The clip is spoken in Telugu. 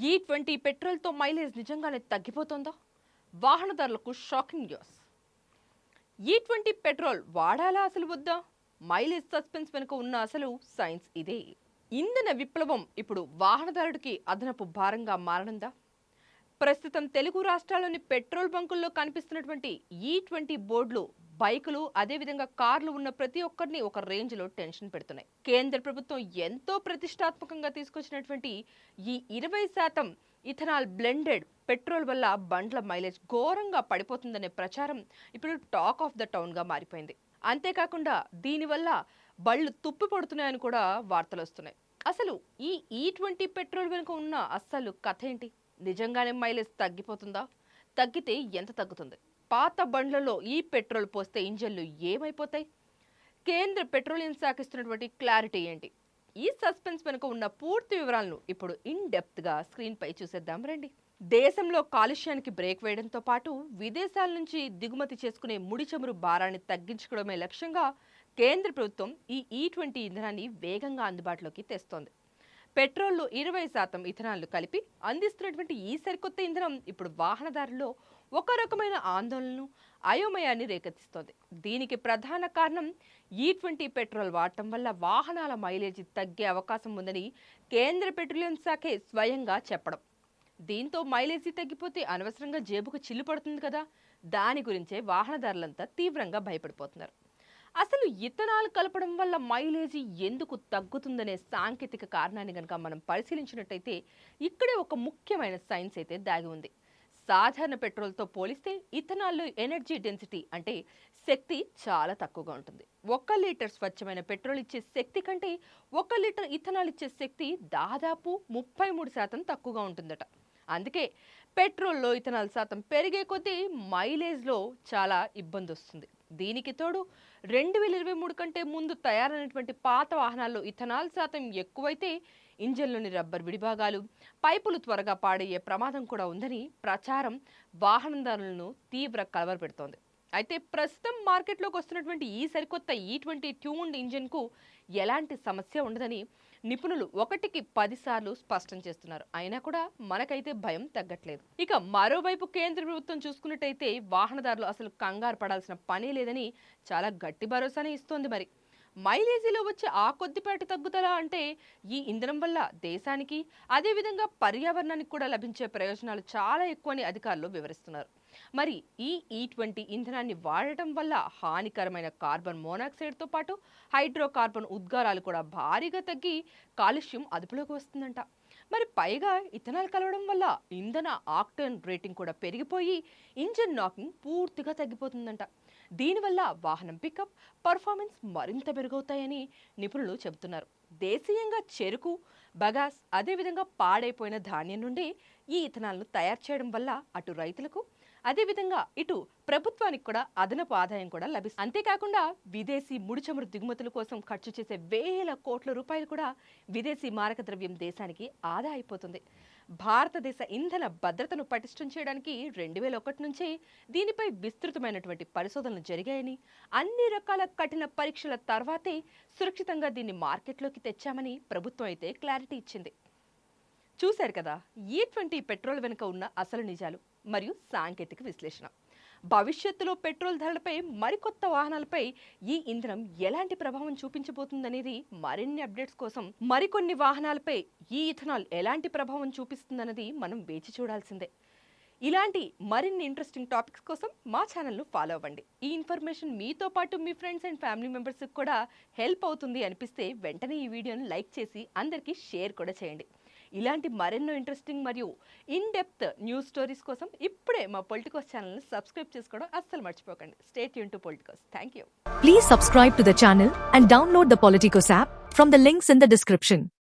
E20 పెట్రోల్తో మైలేజ్ నిజంగానే తగ్గిపోతుందా? వాహనదారులకు షాకింగ్ న్యూస్. E20 పెట్రోల్ వాడాలా అసలు వద్దా? మైలేజ్ సస్పెన్స్ వెనుక ఉన్న అసలు సైన్స్ ఇదే. ఇంధన విప్లవం ఇప్పుడు వాహనదారుడికి అదనపు భారంగా మారనుందా? ప్రస్తుతం తెలుగు రాష్ట్రాల్లోని పెట్రోల్ బంకుల్లో కనిపిస్తున్నటువంటి E20 బోర్డులు బైకులు అదేవిధంగా కార్లు ఉన్న ప్రతి ఒక్కరిని ఒక రేంజ్లో టెన్షన్ పెడుతున్నాయి. కేంద్ర ప్రభుత్వం ఎంతో ప్రతిష్టాత్మకంగా తీసుకొచ్చినటువంటి ఈ 20% ఇథనాల్ బ్లెండెడ్ పెట్రోల్ వల్ల బండ్ల మైలేజ్ ఘోరంగా పడిపోతుందనే ప్రచారం ఇప్పుడు టాక్ ఆఫ్ ద టౌన్గా మారిపోయింది. అంతేకాకుండా దీనివల్ల బళ్ళు తుప్పి పడుతున్నాయని కూడా వార్తలు వస్తున్నాయి. అసలు ఈ E20 పెట్రోల్ వెనుక ఉన్న అస్సలు కథ ఏంటి? నిజంగానే మైలేజ్ తగ్గిపోతుందా? తగ్గితే ఎంత తగ్గుతుంది? పాత బండ్లలో ఈ పెట్రోల్ పోస్తే ఇంజన్లు ఏమైపోతాయి? కేంద్ర పెట్రోలియం శాఖ ఇస్తున్నటువంటి క్లారిటీ ఏంటి? ఈ సస్పెన్స్ వెనుక ఉన్న పూర్తి వివరాలను ఇప్పుడు ఇన్ డెప్త్ గా స్క్రీన్ పై చూసేద్దాం రండి. దేశంలో కాలుష్యానికి బ్రేక్ వేయడంతో పాటు విదేశాల నుంచి దిగుమతి చేసుకునే ముడి చమురు భారాన్ని తగ్గించుకోవడమే లక్ష్యంగా కేంద్ర ప్రభుత్వం ఈ E20 ఇంధనాన్ని వేగంగా అందుబాటులోకి తెస్తోంది. పెట్రోల్లో 20% ఇథనాల్ను కలిపి అందిస్తున్నటువంటి ఈ సరికొత్త ఇంధనం ఇప్పుడు వాహనదారుల్లో ఒక రకమైన ఆందోళనను, అయోమయాన్ని రేకెత్తిస్తోంది. దీనికి ప్రధాన కారణం E20 పెట్రోల్ వాడటం వల్ల వాహనాల మైలేజీ తగ్గే అవకాశం ఉందని కేంద్ర పెట్రోలియం శాఖే స్వయంగా చెప్పడం. దీంతో మైలేజీ తగ్గిపోతే అనవసరంగా జేబుకు చిల్లు పడుతుంది కదా, దాని గురించే వాహనదారులంతా తీవ్రంగా భయపడిపోతున్నారు. అసలు ఇథనాల్ కలపడం వల్ల మైలేజీ ఎందుకు తగ్గుతుందనే సాంకేతిక కారణాన్ని కనుక మనం పరిశీలించినట్టయితే ఇక్కడే ఒక ముఖ్యమైన సైన్స్ అయితే దాగి ఉంది. సాధారణ పెట్రోల్తో పోలిస్తే ఇథనాల్లో ఎనర్జీ డెన్సిటీ అంటే శక్తి చాలా తక్కువగా ఉంటుంది. 1 లీటర్ స్వచ్ఛమైన పెట్రోల్ ఇచ్చే శక్తి కంటే 1 లీటర్ ఇథనాల్ ఇచ్చే శక్తి దాదాపు 33% తక్కువగా ఉంటుందట. అందుకే పెట్రోల్లో ఇథనాల్ శాతం పెరిగే కొద్దీ మైలేజ్లో చాలా ఇబ్బంది వస్తుంది. దీనికి తోడు 2023 కంటే ముందు తయారైనటువంటి పాత వాహనాల్లో ఇథనాల్ శాతం ఎక్కువైతే ఇంజన్లోని రబ్బర్ విడిభాగాలు, పైపులు త్వరగా పాడయ్యే ప్రమాదం కూడా ఉందని ప్రచారం వాహనదారులను తీవ్ర కలవరపెడుతోంది. అయితే ప్రస్తుతం మార్కెట్లోకి వస్తున్నటువంటి ఈ సరికొత్త E20 ట్యూన్డ్ ఇంజిన్కు ఎలాంటి సమస్య ఉండదని నిపుణులు 1కి 10 సార్లు స్పష్టం చేస్తున్నారు. అయినా కూడా మనకైతే భయం తగ్గట్లేదు. ఇక మరోవైపు కేంద్ర ప్రభుత్వం చూసుకున్నట్టయితే వాహనదారులు అసలు కంగారు పడాల్సిన పనే లేదని చాలా గట్టి భరోసానే ఇస్తోంది. మరి మైలేజీలో వచ్చే ఆ కొద్దిపాటి తగ్గుదల అంటే ఈ ఇంధనం వల్ల దేశానికి అదేవిధంగా పర్యావరణానికి కూడా లభించే ప్రయోజనాలు చాలా ఎక్కువని అధికారులు వివరిస్తున్నారు. మరి ఈ E20 ఇంధనాన్ని వాడటం వల్ల హానికరమైన కార్బన్ మోనాక్సైడ్తో పాటు హైడ్రోకార్బన్ ఉద్గారాలు కూడా భారీగా తగ్గి కాలుష్యం అదుపులోకి వస్తుందంట. మరి పైగా ఇథనాల్ కలవడం వల్ల ఇంధన ఆక్టేన్ రేటింగ్ కూడా పెరిగిపోయి ఇంజిన్ నాకింగ్ పూర్తిగా తగ్గిపోతుందంట. దీనివల్ల వాహనం పికప్, పర్ఫార్మెన్స్ మరింత మెరుగవుతాయని నిపుణులు చెబుతున్నారు. దేశీయంగా చెరుకు, బగాస్ అదేవిధంగా పాడైపోయిన ధాన్యం నుండి ఈ ఇథనాల్ను తయారు చేయడం వల్ల అటు రైతులకు అదేవిధంగా ఇటు ప్రభుత్వానికి కూడా అదనపు ఆదాయం కూడా లభిస్తుంది. అంతేకాకుండా విదేశీ ముడి చమురు దిగుమతుల కోసం ఖర్చు చేసే వేల కోట్ల రూపాయలు కూడా విదేశీ మారక ద్రవ్యం దేశానికి ఆదా అయిపోతుంది. భారతదేశ ఇంధన భద్రతను పటిష్టం చేయడానికి 2001 నుంచే దీనిపై విస్తృతమైనటువంటి పరిశోధనలు జరిగాయని, అన్ని రకాల కఠిన పరీక్షల తర్వాతే సురక్షితంగా దీన్ని మార్కెట్లోకి తెచ్చామని ప్రభుత్వం అయితే క్లారిటీ ఇచ్చింది. చూశారు కదా E20 పెట్రోల్ వెనుక ఉన్న అసలు నిజాలు మరియు సాంకేతిక విశ్లేషణ. భవిష్యత్తులో పెట్రోల్ ధరలపై మరికొత్త వాహనాలపై ఈ ఇంధనం ఎలాంటి ప్రభావం చూపించబోతుందనేది మరిన్ని అప్డేట్స్ కోసం మరికొన్ని వాహనాలపై ఈ ఇథనాల్ ఎలాంటి ప్రభావం చూపిస్తుందన్నది మనం వేచి చూడాల్సిందే. ఇలాంటి మరిన్ని ఇంట్రెస్టింగ్ టాపిక్స్ కోసం మా ఛానల్ను ఫాలో అవ్వండి. ఈ ఇన్ఫర్మేషన్ మీతో పాటు మీ ఫ్రెండ్స్ అండ్ ఫ్యామిలీ మెంబర్స్కి కూడా హెల్ప్ అవుతుంది అనిపిస్తే వెంటనే ఈ వీడియోను లైక్ చేసి అందరికీ షేర్ కూడా చేయండి. ఇలాంటి మరెన్నో ఇంట్రెస్టింగ్ మరియు ఇన్ డెప్త్ న్యూస్ స్టోరీస్ కోసం ఇప్పుడే మా పొలిటికోస్ ఛానల్ని సబ్స్క్రైబ్ చేసుకోవడం అస్సలు మర్చిపోకండి. Stay tune to Politicos. Thank you. Please subscribe to the channel and download the Politicos app from the links in the description.